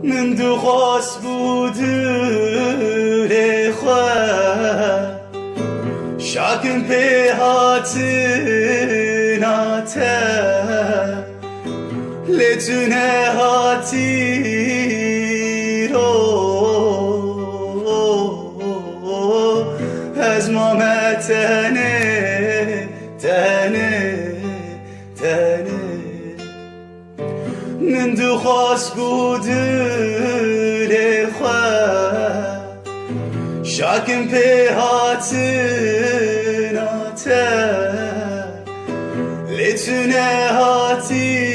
من دخواست بود لخواه شاكن في هاتناته لتونه هاتی رو از مامه تنه من دخواست بود لخواه شاكن في هاتناته لتونه هاتی